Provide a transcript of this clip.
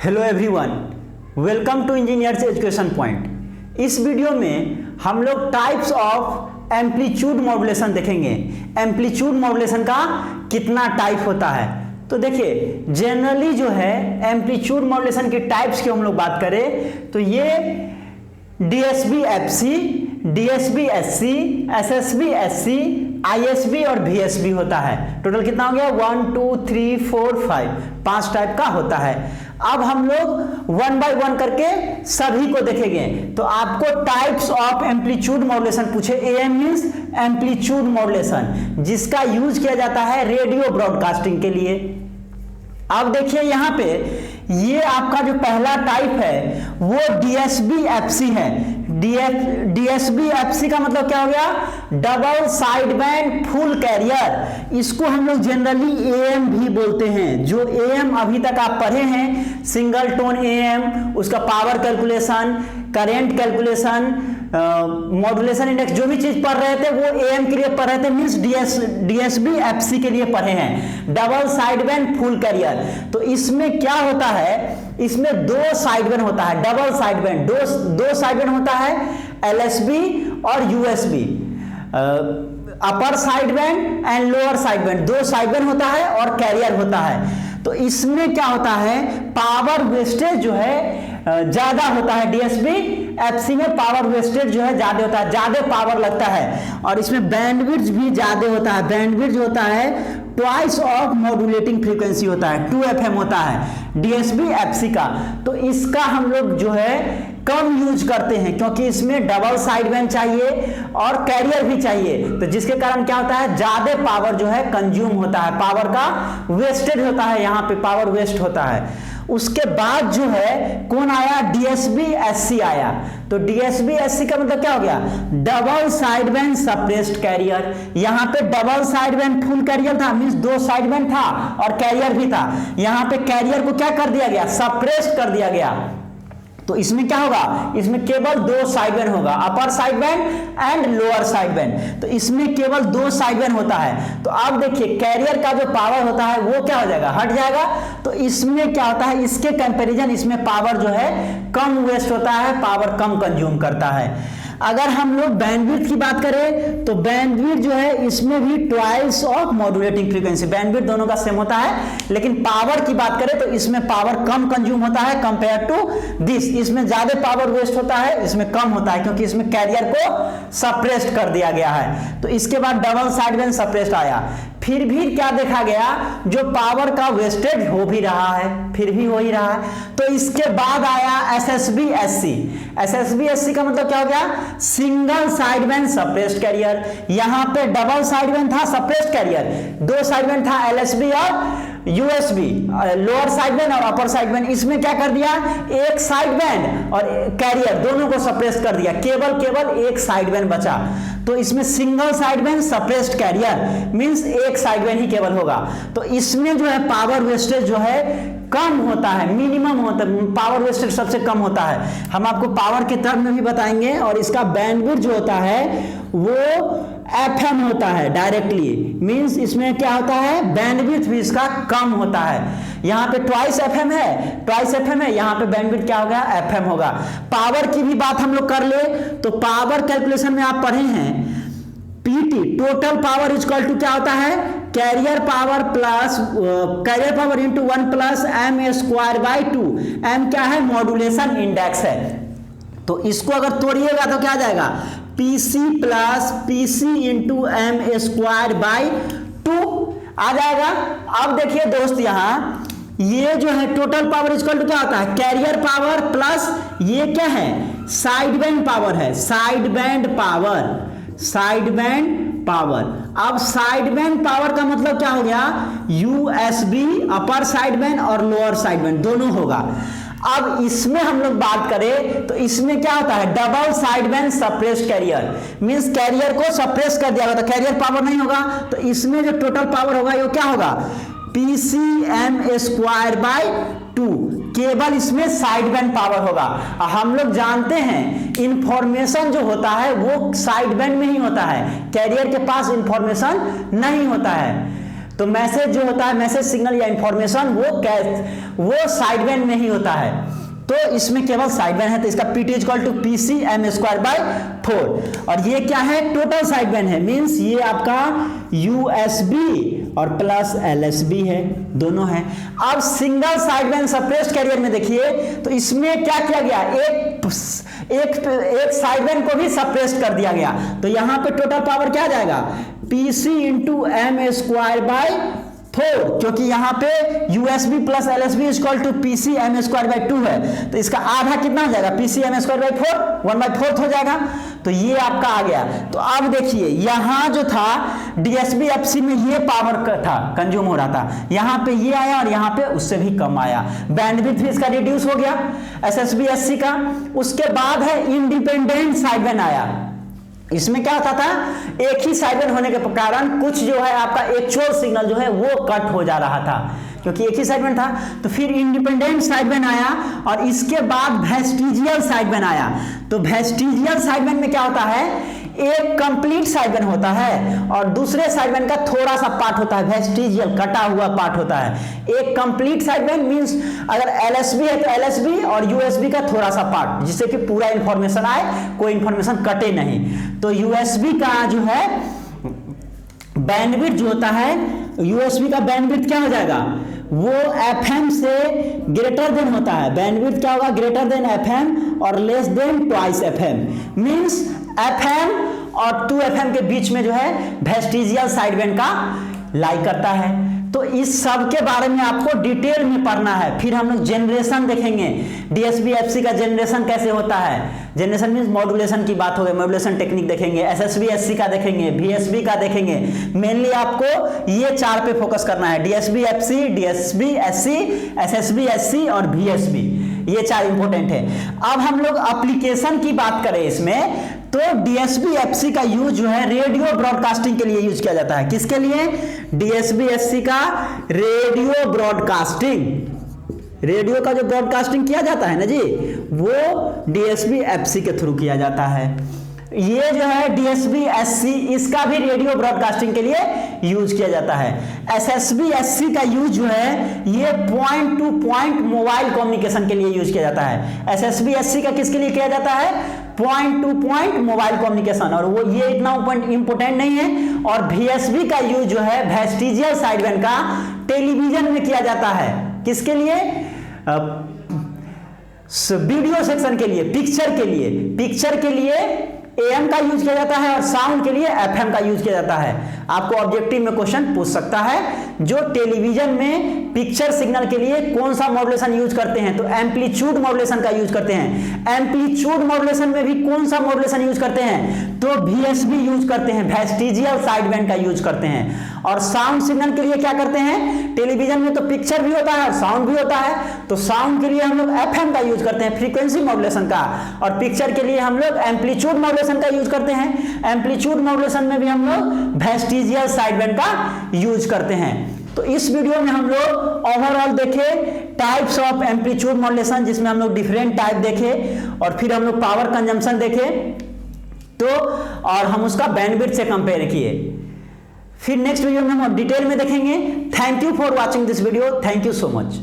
Hello everyone, welcome to engineers education point. इस video में हम लोग टाइप्स ऑफ एम्पलीट्यूड मॉड्यूलेशन देखेंगे। एम्पलीट्यूड मॉड्यूलेशन का कितना टाइप होता है। तो देखिए, जनरली जो है एम्पलीट्यूड मॉड्यूलेशन के टाइप्स की हम लोग बात करें तो ये DSB FC, DSB SC, SSB SC, ISB और वीएसबी होता है। टोटल कितना हो गया? 1 2 3 4 5, 5 टाइप का होता है। अब हम लोग वन बाय वन करके सभी को देखेंगे। तो आपको टाइप्स ऑफ एम्पलीट्यूड मॉड्यूलेशन पूछे, एएम मींस एम्पलीट्यूड मॉड्यूलेशन, जिसका यूज किया जाता है रेडियो ब्रॉडकास्टिंग के लिए। अब देखिए यहाँ पे ये आपका जो पहला टाइप है वो डीएसबी एफसी है। डीएसबी एफसी का मतलब क्या हो गया? Double side band full carrier. इसको हम लोग जनरली एएम भी बोलते हैं। जो एएम अभी तक आप पढ़े हैं, सिंगल टोन एएम, उसका power calculation, current calculation, modulation index, जो भी चीज पढ़ रहे थे वो एएम के लिए पढ़ रहे थे, मींस डीएसबी एफसी के लिए पढ़े हैं, double side band full carrier. तो इसमें क्या होता है? इसमें दो साइड बैंड होता है, डबल साइड बैंड, दो साइड बैंड होता है, एलएसबी और USB, upper side band and lower side band, दो साइड बैंड होता है और कैरियर होता है। तो इसमें क्या होता है? पावर वेस्टेज जो है ज्यादा होता है। डीएसबी एफसी में पावर वेस्टेज जो है ज्यादा होता है, ज्यादा पावर लगता है, और इसमें बैंडविड्थ भी ज्यादा होता है। बैंडविड्थ होता है ट्वाइस ऑफ मॉड्यूलेटिंग फ्रीक्वेंसी होता है, 2FM होता है डीएसबी एफसी का। तो इसका हम लोग जो है कम यूज करते हैं, क्योंकि इसमें डबल साइड बैंड चाहिए और कैरियर भी चाहिए। तो जिसके कारण क्या होता है? ज्यादा पावर जो है कंज्यूम होता है, पावर का वेस्टेज होता है, यहाँ पे पावर वेस्ट होता है। उसके बाद जो है कौन आया? डीएसबी एससी आया। तो डीएसबी एससी का मतलब क्या हो गया? Double side band suppressed carrier. यहाँ पे double side band full carrier था, मींस दो साइड बैंड था और कैरियर भी था। यहाँ पे कैरियर को क्या कर दिया गया? सप्रेस्ड कर दिया गया। तो इसमें क्या होगा? इसमें केवल दो साइड बैंड होगा, upper side band and lower side band. तो इसमें केवल दो साइड बैंड होता है। तो अब देखिए, कैरियर का जो पावर होता है वो क्या हो जाएगा? हट जाएगा। तो इसमें क्या होता है? इसके कंपैरिजन इसमें पावर जो है कम वेस्ट होता है, पावर कम कंज्यूम करता है। अगर हम लोग बैंडविड्थ की बात करें तो बैंडविड्थ जो है इसमें भी twice of modulating frequency, bandwidth दोनों का सेम होता है। लेकिन पावर की बात करें तो इसमें पावर कम कंज्यूम होता है कंपेयर टू दिस। इसमें ज्यादा पावर वेस्ट होता है, इसमें कम होता है, क्योंकि इसमें कैरियर को सप्रेस्ड कर दिया गया है। तो इसके बाद डबल साइड बैंड सप्रेस्ड आया। फिर भी क्या देखा गया? जो पावर का वेस्टेज हो भी रहा है, फिर भी हो ही रहा है। तो इसके बाद आया एसएसबी एससी। एसएसबी एससी का मतलब क्या हो गया? Single side band suppressed career. यहां पे डबल साइड बैंड था, सप्रेस्ड कैरियर, दो साइड बैंड था, एलएसबी और यूएसबी, लोअर साइड बैंड और अपर साइड बैंड। इसमें क्या कर दिया? एक साइड बैंड और कैरियर दोनों को सप्रेस कर दिया, केवल एक साइड बैंड बचा। तो इसमें single side band suppressed carrier means एक साइड बैंड ही केवल होगा। तो इसमें जो है पावर वेस्टेज जो है कम होता है, मिनिमम होता है, पावर वेस्टेज सबसे कम होता है। हम आपको पावर के टर्म में भी बताएंगे। और इसका बैंडविड्थ जो होता है वो एफएम होता है डायरेक्टली, मींस इसमें क्या होता है? बैंडविड्थ भी इसका कम होता है। यहाँ पे ट्वाइस एफएम है, यहाँ पे बैंडविड्थ क्या होगा? एफएम होगा। पावर की भी बात हम लोग कर ले तो पावर कैलकुलेशन में आप पढ़े हैं, PT total power equal to क्या होता है? Carrier power plus carrier power into 1 plus M square by 2। M क्या है? मॉड्यूलेशन इंडेक्स है। तो इसको अगर तोड़िएगा तो क्या आ जाएगा? PC plus PC into M square by 2 आ जाएगा। अब देखिए दोस्त, यहाँ ये जो है टोटल पावर इक्वल टू क्या होता है? कैरियर पावर प्लस ये क्या है? साइड बैंड पावर है, साइड बैंड पावर। अब साइड बैंड पावर का मतलब क्या हो गया? यूएसबी, अपर साइड बैंड और लोअर साइड बैंड दोनों होगा। अब इसमें हम लोग बात करें तो इसमें क्या होता है? Double side band suppressed carrier, means carrier को सप्रेस कर दिया गया, तो कैरियर पावर नहीं होगा। तो इसमें जो टोटल पावर होगा वो क्या होगा? PCM square by 2। केवल इसमें साइड बैंड पावर होगा। हम लोग जानते हैं इंफॉर्मेशन जो होता है वो साइड बैंड में ही होता है, कैरियर के पास इंफॉर्मेशन नहीं होता है। तो मैसेज जो होता है, मैसेज सिग्नल या इंफॉर्मेशन, वो साइड बैंड में ही होता है। तो इसमें केवल साइड बैंड है, तो इसका PT equal to PC m²/4। और ये क्या है, टोटल साइड बैंड है, मींस ये आपका USB और प्लस LSB है, दोनों है। अब single side band suppressed career में देखिए, तो इसमें क्या किया गया, एक साइड बैंड को भी सप्रेस्ड कर दिया गया। तो यहां पे टोटल पावर क्या आ जाएगा, PC × m²/4, क्योंकि यहाँ पे USB plus LSB equal to PC m²/2 है। तो इसका आधा कितना हो जाएगा, PC m²/4, 1/4 हो जाएगा। तो ये आपका आ गया। तो अब देखिए यहाँ जो था DSB FC में ये पावर था कंज्यूम हो रहा था, यहाँ पे ये आया और यहाँ पे उससे भी कम आया, बैंडविड्थ भी इसका रिड्यूस हो गया SSB SC का। उसके बाद है इंडिपेंडेंट साइड बैंड आया। इसमें क्या होता था, एक ही साइड बैंड होने के कारण कुछ जो है आपका एक्चुअल सिग्नल जो है वो कट हो जा रहा था, क्योंकि एक ही साइड बैंड था। तो फिर इंडिपेंडेंट साइड बैंड आया और इसके बाद वेस्टिजियल साइड बैंड आया। तो वेस्टिजियल साइड बैंड में क्या होता है, एक कंप्लीट साइड बैंड होता है और दूसरे साइड बैंड का थोड़ा सा पार्ट होता है, वेस्टिजियल कटा हुआ पार्ट होता है। एक कंप्लीट साइड बैंड मींस अगर LSB है तो LSB और USB का थोड़ा सा पार्ट, जिससे कि पूरा इंफॉर्मेशन आए, कोई इंफॉर्मेशन कटे नहीं। तो USB का जो है बैंडविड्थ जो होता है, USB का बैंडविड्थ क्या हो जाएगा, वो FM से ग्रेटर देन होता है। बैंडविड्थ क्या होगा, ग्रेटर देन FM और less than twice FM, means FM और 2FM के बीच में जो है वेस्टिजियल साइड बैंड का लाई करता है। तो इस सब के बारे में आपको डिटेल में पढ़ना है। फिर हम लोग जनरेशन देखेंगे, DSB FC का जनरेशन कैसे होता है, जनरेशन मींस मॉड्यूलेशन की बात हो गई, मॉड्यूलेशन टेक्निक देखेंगे, SSB SC का देखेंगे, VSB का देखेंगे। मेनली आपको ये 4 पे फोकस करना है, DSB FC, DSB SC, SSB SC और VSB, ये 4 इंपॉर्टेंट है। अब हम लोग एप्लीकेशन की बात करें इसमें, तो DSB FC का यूज जो है रेडियो ब्रॉडकास्टिंग के लिए यूज किया जाता है। किसके लिए, DSB SC का रेडियो ब्रॉडकास्टिंग, रेडियो का जो ब्रॉडकास्टिंग किया जाता है ना जी, वो DSB FC के थ्रू किया जाता है। ये जो है DSB SC, इसका भी रेडियो ब्रॉडकास्टिंग के लिए यूज किया जाता है। SSB SC का यूज जो है ये point two point mobile communication के लिए यूज किया जाता है। SSB SC का किसके लिए किया जाता है, point two point mobile communication, और वो ये इतना इंपॉर्टेंट नहीं है। और VSB का यूज जो है वेस्टिजियल साइड बैंड का टेलीविजन में किया जाता है, किसके लिए, वीडियो सेक्शन के लिए, पिक्चर के लिए AM का यूज किया जाता है और साउंड के लिए FM का यूज किया जाता है। आपको ऑब्जेक्टिव में क्वेश्चन पूछ सकता है, जो टेलीविजन में पिक्चर सिग्नल के लिए कौन सा मॉड्यूलेशन यूज करते हैं, तो एम्पलीट्यूड मॉड्यूलेशन का यूज करते हैं। एम्पलीट्यूड मॉड्यूलेशन में भी कौन सा मॉड्यूलेशन यूज करते हैं, तो VSB यूज करते हैं, वेस्टिजियल साइड बैंड का यूज करते हैं। और साउंड सिग्नल के लिए क्या करते हैं, टेलीविजन में तो पिक्चर भी होता है और साउंड भी होता है, तो साउंड के लिए हम लोग FM का यूज करते हैं, फ्रीक्वेंसी मॉड्यूलेशन का, और पिक्चर के लिए हम लोग एम्पलीट्यूड मॉड्यूलेशन का यूज करते हैं। एम्पलीट्यूड मॉड्यूलेशन में भी हम लोग वेस्टिजियल साइड बैंड का यूज करते हैं। तो इस वीडियो में हम लोग ओवरऑल देखे टाइप्स ऑफ एम्पलीट्यूड मॉड्यूलेशन, जिसमें हम लोग डिफरेंट टाइप देखे, और फिर हम लोग पावर कंजम्पशन देखे, तो और हम उसका बैंडविड्थ से कंपेयर किए। फिर नेक्स्ट वीडियो में हम डिटेल में देखेंगे। Thank you for watching this video, thank you so much.